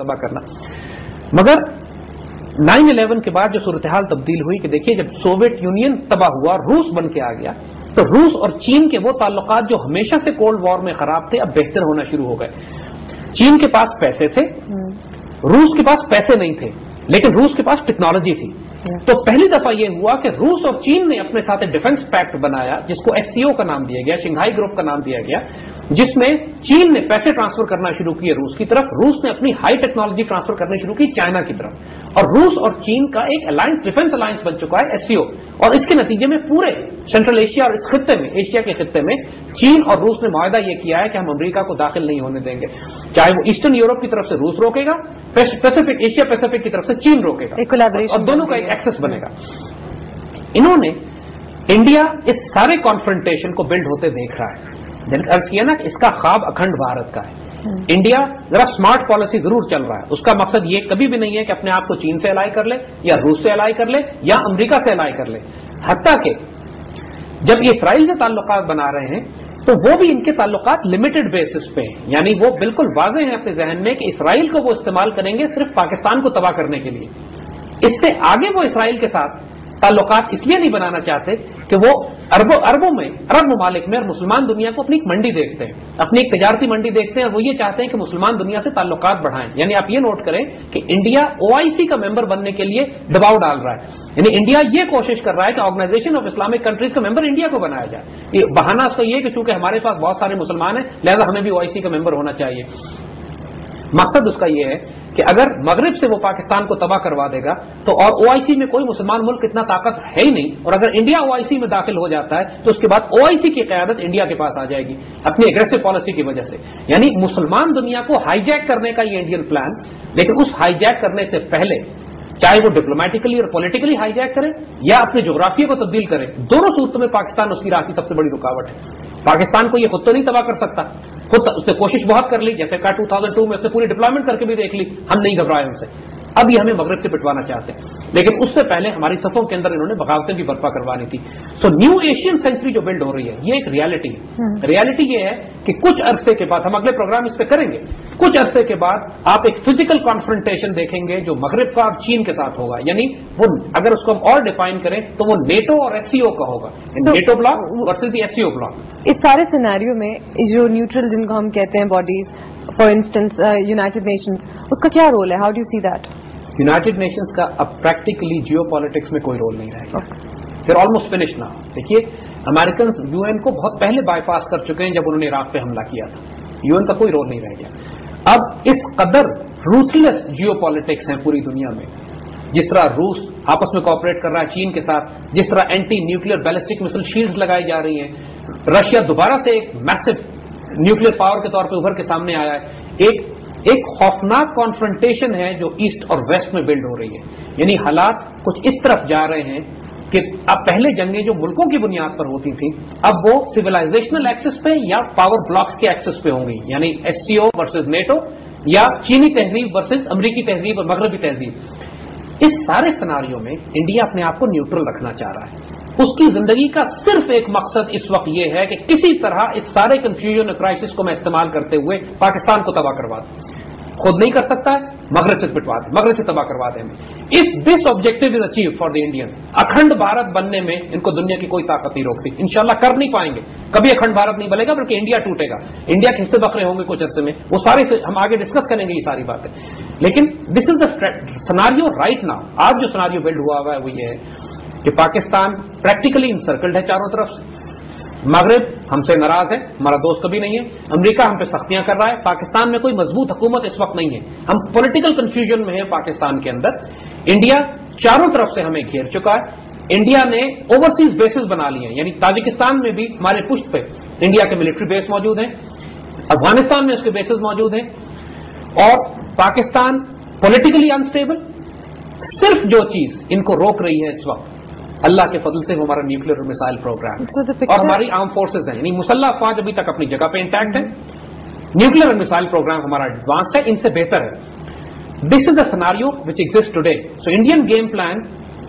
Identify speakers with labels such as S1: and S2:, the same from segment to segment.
S1: तबाह करना। मगर 9/11 के बाद जो सूरत-ए-हाल तब्दील हुई कि देखिए जब सोवियत यूनियन तबाह हुआ, रूस बन के आ गया, तो रूस और चीन के वो ताल्लुकात जो हमेशा से कोल्ड वॉर में खराब थे, अब बेहतर होना शुरू हो गए। चीन के पास पैसे थे, रूस के पास पैसे नहीं थे, लेकिन रूस के पास टेक्नोलॉजी थी। तो पहली दफा यह हुआ कि रूस और चीन ने अपने साथ डिफेंस पैक्ट बनाया, जिसको एससीओ का नाम दिया गया, शंघाई ग्रुप का नाम दिया गया, जिसमें चीन ने पैसे ट्रांसफर करना शुरू किए रूस की तरफ, रूस ने अपनी हाई टेक्नोलॉजी ट्रांसफर करनी शुरू की चाइना की तरफ, और रूस और चीन का एक अलायंस, डिफेंस अलायंस बन चुका है एससीओ। और इसके नतीजे में पूरे सेंट्रल एशिया और इस खित्ते में, एशिया के खित्ते में चीन और रूस ने मुआहदा यह किया है कि हम अमेरिका को दाखिल नहीं होने देंगे, चाहे वो ईस्टर्न यूरोप की तरफ से रूस रोकेगा, पैसिफिक, एशिया पैसिफिक की तरफ से चीन रोकेगा, और दोनों का एक एक्सेस बनेगा। इन्होंने इंडिया इस सारे कॉन्फ्रंटेशन को बिल्ड होते देख रहा है। अर्ज किया ना कि इसका ख्वाब अखंड भारत का है। इंडिया जरा स्मार्ट पॉलिसी जरूर चल रहा है, उसका मकसद ये कभी भी नहीं है कि अपने आप को चीन से अलाई कर ले या रूस से अलाई कर ले या अमेरिका से अलाई कर ले। हत्ता कि जब ये इसराइल से ताल्लुकात बना रहे हैं तो वो भी इनके ताल्लुकात लिमिटेड बेसिस पे हैं, यानी वो बिल्कुल वाज़ेह है अपने जहन में कि इसराइल को वो इस्तेमाल करेंगे सिर्फ पाकिस्तान को तबाह करने के लिए। इससे आगे वो इसराइल के साथ ताल्लुकात इसलिए नहीं बनाना चाहते कि वो अरब ममालिक में और मुसलमान दुनिया को अपनी एक मंडी देखते हैं, अपनी एक तजारती मंडी देखते हैं, और वो ये चाहते हैं कि मुसलमान दुनिया से ताल्लुकात बढ़ाएं। यानी आप ये नोट करें कि इंडिया ओआईसी का मेंबर बनने के लिए दबाव डाल रहा है, यानी इंडिया ये कोशिश कर रहा है कि ऑर्गेनाइजेशन ऑफ इस्लामिक कंट्रीज का मेंबर इंडिया को बनाया जाए। ये बहाना उसका ये कि चूंकि हमारे पास बहुत सारे मुसलमान हैं, लिहाजा हमें भी ओआईसी का मेंबर होना चाहिए। मकसद उसका यह है कि अगर मगरिब से वो पाकिस्तान को तबाह करवा देगा तो, और ओआईसी में कोई मुसलमान मुल्क इतना ताकत है ही नहीं, और अगर इंडिया ओआईसी में दाखिल हो जाता है तो उसके बाद ओआईसी की क़यादत इंडिया के पास आ जाएगी अपनी एग्रेसिव पॉलिसी की वजह से। यानी मुसलमान दुनिया को हाईजैक करने का ये इंडियन प्लान, लेकिन उस हाईजैक करने से पहले चाहे वो डिप्लोमेटिकली और पॉलिटिकली हाईजैक करे या अपने जोग्राफिया को तब्दील करे, दोनों सूरतों में पाकिस्तान उसकी राह की सबसे बड़ी रुकावट है। पाकिस्तान को ये खुद तो नहीं तबाह कर सकता, खुद उसने कोशिश बहुत कर ली, जैसे 2002 में उसने पूरी डिप्लॉयमेंट करके भी देख ली, हम नहीं घबराए उनसे। अब ये हमें मगरिब से पिटवाना चाहते हैं, लेकिन उससे पहले हमारी सफों के अंदर इन्होंने बगावतें भी बर्पा करवानी थी। सो न्यू एशियन सेंचुरी जो बिल्ड हो रही है, ये एक रियलिटी है। रियलिटी ये है कि कुछ अरसे के बाद, हम अगले प्रोग्राम इस पे करेंगे, कुछ अरसे के बाद आप एक फिजिकल कॉन्फ्रंटेशन देखेंगे जो मगरिब का और चीन के साथ होगा। यानी वो अगर उसको हम और डिफाइन करें तो वो नेटो और एससीओ का होगा, NATO block versus the SCO block.
S2: इस सारे सिनेरियो में जो न्यूट्रल जिनको हम कहते हैं bodies, for instance United Nations, उसका क्या रोल है? How do you see that?
S1: United Nations का अब प्रैक्टिकली जियो पॉलिटिक्स में कोई रोल नहीं रहेगा, फिर ऑलमोस्ट फिनिश ना। देखिए अमेरिकन यूएन को बहुत पहले बाईपास कर चुके हैं जब उन्होंने इराक पे हमला किया था, यूएन का कोई रोल नहीं रह गया। अब इस कदर रूथलेस जियो पॉलिटिक्स है पूरी दुनिया में, जिस तरह रूस आपस में कोऑपरेट कर रहा है चीन के साथ, जिस तरह anti nuclear ballistic missile shields लगाई जा रही हैं, रशिया दोबारा से एक मैसिव न्यूक्लियर पावर के तौर पे उभर के सामने आया है, एक खौफनाक कॉन्फ्रंटेशन है जो ईस्ट और वेस्ट में बिल्ड हो रही है। यानी हालात कुछ इस तरफ जा रहे हैं कि अब पहले जंगें जो मुल्कों की बुनियाद पर होती थी, अब वो सिविलाइजेशनल एक्सेस पे या पावर ब्लॉक्स के एक्सेस पे होंगी, यानी एससीओ वर्सेस नेटो या चीनी तहजीब वर्सेस अमेरिकी तहजीब और मगरबी तहजीब। इस सारे सिनारियों में इंडिया अपने आप को न्यूट्रल रखना चाह रहा है। उसकी जिंदगी का सिर्फ एक मकसद इस वक्त यह है कि किसी तरह इस सारे कंफ्यूजन और क्राइसिस को मैं इस्तेमाल करते हुए पाकिस्तान को तबाह करवा दूं। खुद नहीं कर सकता है, मगरब से पिटवा दे, मगरब से तबाह करवा दें। If this objective is achieve for the Indian, अखंड भारत बनने में इनको दुनिया की कोई ताकत नहीं रोकती। इंशाल्लाह कर नहीं पाएंगे, कभी अखंड भारत नहीं बनेगा, बल्कि इंडिया टूटेगा, इंडिया के हिस्से बखरे होंगे कुछ अरसे में, वो सारे हम आगे डिस्कस करेंगे ये सारी बातें। लेकिन this is the scenario right now. आज जो सिनारियो बिल्ड हुआ हुआ है वो ये है कि पाकिस्तान प्रैक्टिकली इंसर्कल्ड है चारों तरफ से, मगरिब हमसे नाराज है, हमारा दोस्त कभी नहीं है, अमेरिका हम पे सख्तियां कर रहा है, पाकिस्तान में कोई मजबूत हुकूमत इस वक्त नहीं है, हम पॉलिटिकल कंफ्यूजन में है पाकिस्तान के अंदर। इंडिया चारों तरफ से हमें घेर चुका है, इंडिया ने ओवरसीज बेसिस बना लिए हैं, यानी ताजिकिस्तान में भी हमारे पुष्ट पे इंडिया के मिलिट्री बेस मौजूद हैं, अफगानिस्तान में उसके बेसिस मौजूद हैं, और पाकिस्तान पॉलिटिकली अनस्टेबल। सिर्फ जो चीज इनको रोक रही है इस वक्त अल्लाह के फजल से वो हमारा न्यूक्लियर और मिसाइल प्रोग्राम और हमारी आर्म फोर्सेज हैं, यानी मुसल्लह अफवाज अभी तक अपनी जगह पे इंटैक्ट है, न्यूक्लियर और मिसाइल प्रोग्राम हमारा एडवांस्ड है, इनसे बेहतर है। This is the scenario which exist today. So Indian game plan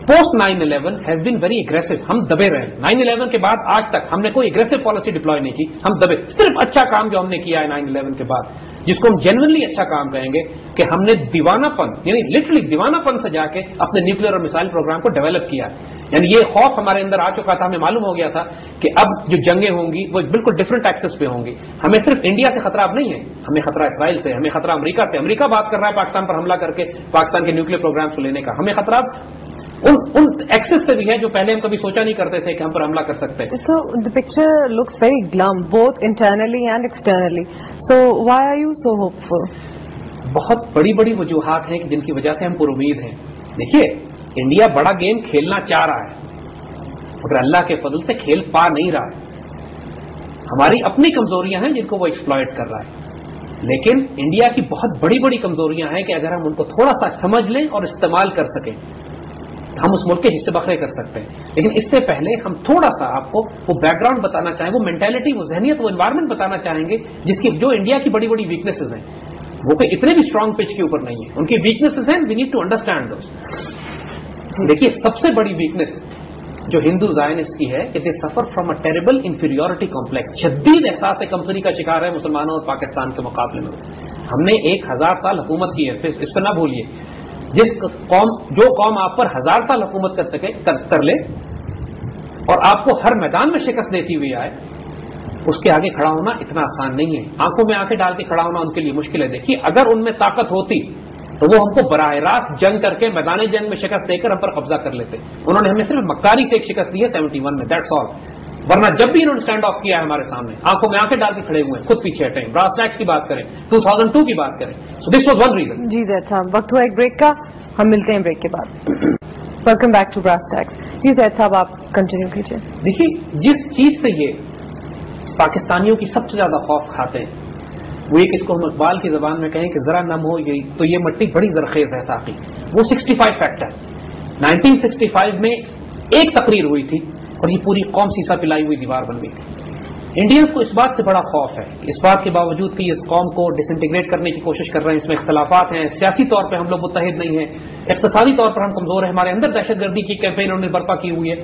S1: post 9/11 has been very aggressive. ہم دبے رہے. 9/11 کے بعد آج تک ہم نے کوئی aggressive policy deploy نہیں کی. ہم دبے. صرف اچھا کام جو ہم نے کیا ہے 9/11 کے بعد, جس کو ہم جنرلی اچھا کام کہیں گے, کہ ہم نے دیوانہ پن, یعنی لٹرلی دیوانہ پن سے جا کے اپنے نیوکلیر اور میسائل پروگرام کو ڈیولپ کیا. یعنی یہ خوف ہمارے اندر آ چکا تھا, ہمیں معلوم ہو گیا تھا کہ اب جو جنگیں ہوں گی وہ بالکل ڈفرنٹ ایکسس پہ ہوں گی. ہمیں صرف انڈیا سے خطرہ اب نہیں ہے, ہمیں خطرہ اسرائیل سے, ہمیں خطرہ امریکہ سے. امریکہ بات کر رہا ہے پاکستان پر حملہ کر کے پاکستان کے نیوکلیر پروگرام کو لینے کا. ہمیں خطرہ ان ایکسس سے بھی ہے جو پہلے ہم کبھی سوچا نہیں کرتے تھے کہ ہم پر حملہ کر سکتے ہیں.
S2: So the picture looks very glum, both internally and externally. So why are you so hopeful?
S1: بہت بڑی بڑی وجوہات ہیں جن کی وجہ سے ہم پر امید ہیں. دیکھیے, انڈیا بڑا گیم کھیلنا چاہ رہا ہے مگر اللہ کے فضل سے کھیل پا نہیں رہا ہے. ہماری اپنی کمزوریاں ہیں جن کو وہ ایکسپلائٹ کر رہا ہے, لیکن انڈیا کی بہت بڑی بڑی کمزوریاں ہیں کہ اگر ہم ان کو تھوڑا سا سمجھ لیں اور استعمال کر سکیں ہم اس ملک کے حصے بخرے کر سکتے ہیں. لیکن اس سے پہلے ہم تھوڑا سا آپ کو وہ بیک گراؤنڈ بتانا چاہیں, وہ مینٹلٹی, وہ ذہنیت, وہ انوائرمنٹ بتانا چاہیں گے جس کی جو انڈیا کی بڑی بڑی ویکنیسز ہیں, وہ کہ اتنے بھی اسٹرانگ پچ کے اوپر نہیں ہیں. ان کی ویکنیسز ہیں, we need to understand those. دیکھیے, سب سے بڑی ویکنیس جو ہندو زائنسٹ کی ہے کہ they suffer from a terrible inferiority complex. شدید احساس کمتری کا شکار ہے مسلمانوں اور پاکستان کے مقابلے میں. ہم نے 1000 سال حکومت کی ہے, اس پہ نہ بھولیے. جو قوم آپ پر 1000 سال حکومت کر لے اور آپ کو ہر میدان میں شکست دیتی ہوئی آئے, اس کے آگے کھڑا ہونا اتنا آسان نہیں ہے. آنکھوں میں آنکھیں ڈال کے کھڑا ہونا ان کے لیے مشکل ہے. دیکھیے, اگر ان میں طاقت ہوتی تو وہ ہم کو براہ راست جنگ کر کے میدان جنگ میں شکست دے کر ہم پر قبضہ کر لیتے. انہوں نے ہمیں صرف مکاری سے ایک شکست دی ہے 71 میں, دیٹس آل. ورنہ جب بھی انہوں نے اسٹینڈ آف کیا ہے ہمارے سامنے, آنکھوں میں آنکھیں ڈال کے کھڑے ہوئے ہیں, خود پیچھے ہٹیں. براس ٹیکس کی بات کریں, 2002 کی بات کریں. سو دس واز ون ریزن.
S2: جی زید صاحب, وقت ہوا ایک بریک کا, ہم ملتے ہیں بریک کے بعد. Welcome back to brass tacks. جی زید صاحب, آپ کنٹینیو کیجیے.
S1: دیکھیے, جس چیز سے یہ پاکستانیوں کی سب سے زیادہ خوف کھاتے ہیں وہ ایک, اس کو ہم اقبال کی زبان میں کہیں کہ ذرا نم ہو تو یہ مٹی بڑی زرخیز ہے ساقی, وہ 65 فیکٹر. 1965 میں ایک تقریر ہوئی تھی اور یہ پوری قوم سیسا پلائی ہوئی دیوار بن گئی تھی. انڈینز کو اس بات سے بڑا خوف ہے, اس بات کے باوجود کہ یہ اس قوم کو ڈس انٹیگریٹ کرنے کی کوشش کر رہے ہیں. اس میں اختلافات ہیں, سیاسی طور پہ ہم لوگ متحد نہیں ہیں, اقتصادی طور پر ہم کمزور ہیں, ہمارے اندر دہشت گردی کی کیمپین انہوں نے برپا کی ہوئی ہے.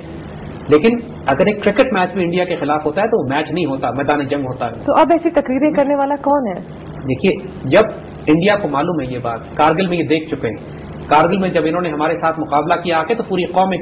S1: لیکن اگر ایک کرکٹ میچ بھی انڈیا کے خلاف ہوتا ہے تو وہ میچ نہیں ہوتا, میدان جنگ ہوتا ہے.
S2: تو اب ایسی تقریریں کرنے والا کون ہے؟
S1: دیکھیے, جب انڈیا کو معلوم ہے یہ بات, کارگل میں یہ دیکھ چکے ہیں. کارگل میں جب انہوں نے ہمارے ساتھ مقابلہ کیا آ کے تو پوری قوم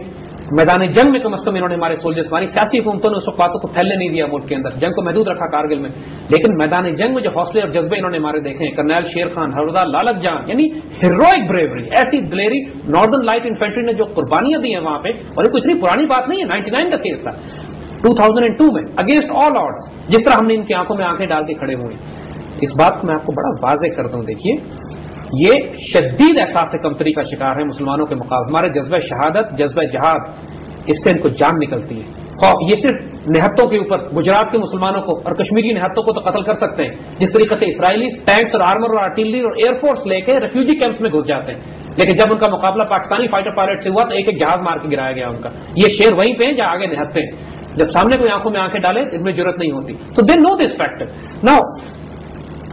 S1: میدان جنگ میں کم از کم انہوں نے ہمارے سولجرز, ہماری سیاسی حکومتوں نے اس وقت باتوں کو پھیلنے نہیں دیا ملک کے اندر, جنگ کو محدود رکھا کارگل میں. لیکن میدان جنگ میں جو حوصلے اور جذبے انہوں نے ہمارے دیکھے ہیں, کرنیل شیر خان, ہردار لالک جان, یعنی ہیروئک بریوری, ایسی دلیری. ناردرن لائٹ انفینٹری نے جو قربانیاں دی ہیں وہاں پہ, اور یہ کوئی اتنی پرانی بات نہیں ہے, 99 کا کیس تھا 2002 میں, اگینسٹ آل آڈس. جس طرح ہم نے ان کی آنکھوں میں آنکھیں ڈال کے کھڑے ہوئے ہیں, اس بات کو میں آپ کو بڑا واضح کرتا ہوں. دیکھیے, یہ شدید احساس کمتری کا شکار ہے مسلمانوں کے مقابلے. ہمارے جذبہ شہادت, جذبہ جہاد, اس سے ان کو جان نکلتی ہے. یہ صرف نہتوں کے اوپر, گجرات کے مسلمانوں کو اور کشمیری نہتوں کو تو قتل کر سکتے ہیں, جس طریقے سے اسرائیلی ٹینکس اور آرمر اور آرٹلری اور ایئر فورس لے کے ریفیوجی کیمپس میں گھس جاتے ہیں. لیکن جب ان کا مقابلہ پاکستانی فائٹر پائلٹ سے ہوا تو ایک ایک جہاز مار کے گرایا گیا ان کا. یہ شیر وہیں پہ ہیں جہاں آگے نہتے ہیں. جب سامنے کوئی آنکھوں میں آنکھیں ڈالے ان میں ضرورت نہیں ہوتی. سو دے نو دس فیکٹر. ناؤ,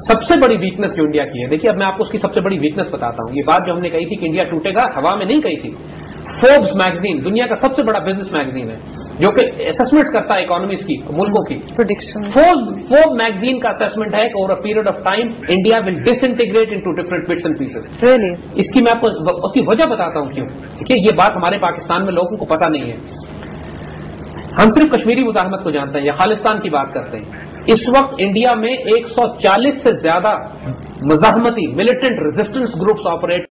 S1: سب سے بڑی ویکنس جو انڈیا کی ہے, دیکھیے اب میں آپ کو اس کی سب سے بڑی ویکنس بتاتا ہوں. یہ بات جو ہم نے کہی تھی کہ انڈیا ٹوٹے گا, ہوا میں نہیں کہی تھی. فوربس میگزین, دنیا کا سب سے بڑا بزنس میگزین ہے جو کہ اسسمنٹس کرتا ہے اکانومیز کی, ملکوں کی. فورب میگزین کا اسسمنٹ ہے کہ over a period of time India will disintegrate into different bits and pieces. اس کی میں آپ کو اس کی وجہ بتاتا ہوں کیوں. دیکھیے, یہ بات ہمارے پاکستان میں لوگوں کو پتہ نہیں ہے. ہم صرف کشمیری مزاحمت کو جانتے ہیں یا خالستان کی بات کرتے ہیں. اس وقت انڈیا میں 140 سے زیادہ مزاحمتی ملیٹنٹ ریزسٹنس گروپس آپریٹ